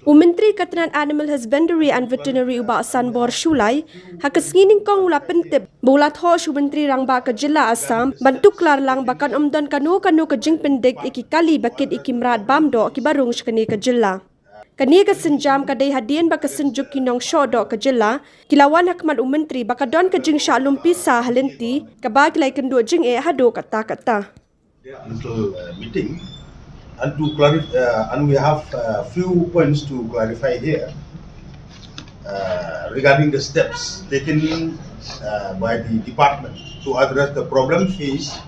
Myntri Katanan Animal Husbandry and Veterinary Uba Assam Bor Shulai, hakasngining kong ula pentip, bulat ho Myntri Rangbah ke Jilla Assam, bantu klar lang bakan omdan kanu ke jing pendik iki kali bakit iki mrat bamdo ki barung shkani ke Jilla. Kani ke senjam kadai hadian baka senjuk kinong Shohdoh ke Jilla, kilawan hakman Myntri baka don ke jing shalum pisa halenti, kabag lai kendu jing hado kata-kata. Until meeting. And to clarify, and we have a few points to clarify here regarding the steps taken by the department to address the problem faced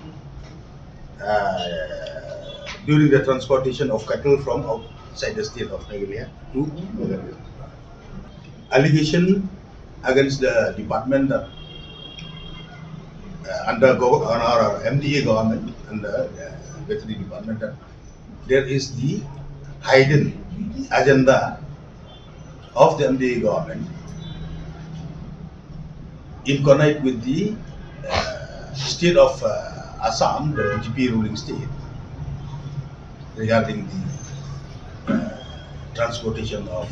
during the transportation of cattle from outside the state of Meghalaya to Meghalaya. Allegation against the department that under our MDA government and the veterinary department that there is the hidden agenda of the MDA government in connect with the state of Assam, the BJP ruling state, regarding the transportation of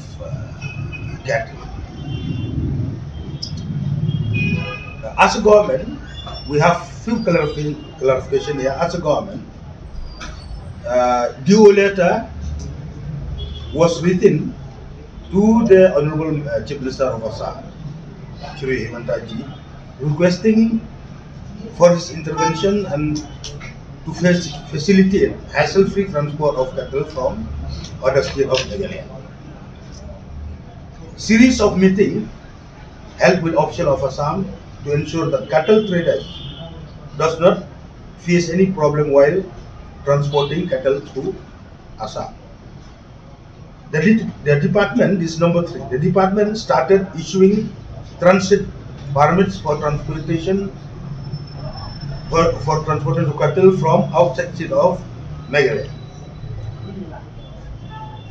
cattle. As a government, we have few clarification here. As a government, due letter was written to the Honorable Chief Minister of Assam, Shri Himantji, requesting for his intervention and to facilitate hassle-free transport of cattle from other state of Meghalaya. Series of meetings held with officials of Assam to ensure that cattle traders does not face any problem while transporting cattle to Assam. The department, this is number 3, the department started issuing transit permits for transportation for transporting cattle from outside state of Meghalaya.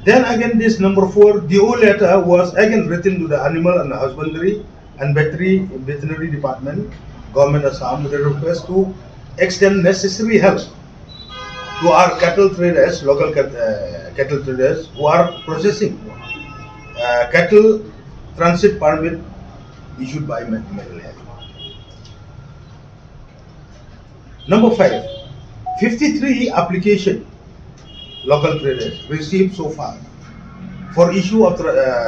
Then again, this number 4, the whole letter was again written to the Animal and Husbandry and Veterinary Department, Government Assam, with a request to extend necessary help to our cattle traders, local cattle traders who are processing cattle transit permit issued by Meghalaya. Number 5, 53 application local traders received so far for issue of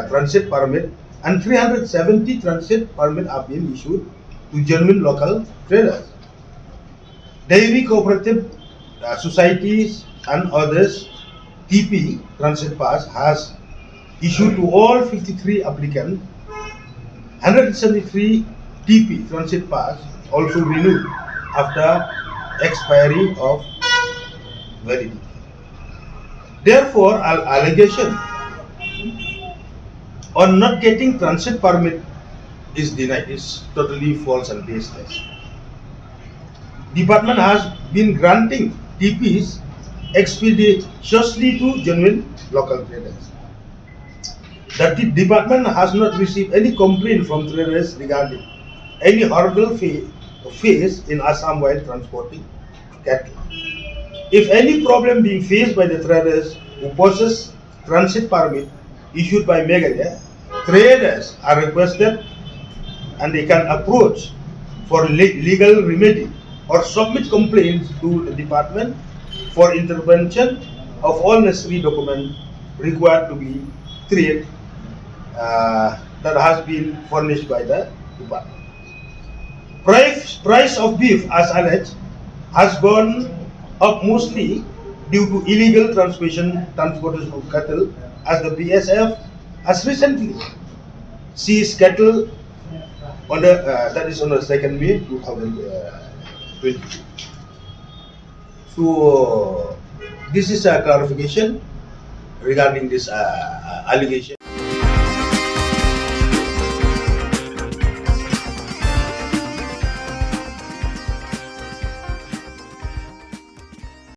transit permit, and 370 transit permit have been issued to genuine local traders. Dairy cooperative societies and others, TP transit pass has issued to all 53 applicants. 173 TP transit pass also renewed after expiry of validity. Therefore, allegation on not getting transit permit is denied, is totally false and baseless. Department has been granting TPs expeditiously to genuine local traders. The department has not received any complaint from traders regarding any horrible face in Assam while transporting cattle. If any problem being faced by the traders who possess transit permit issued by Meghalaya, traders are requested and they can approach for legal remedy or submit complaints to the department for intervention of all necessary documents required to be created that has been furnished by the department. Price of beef, as alleged, has gone up mostly due to illegal transportation of cattle, as the BSF has recently seized cattle on the that is on the 2nd May 2020. So this is a clarification regarding this allegation.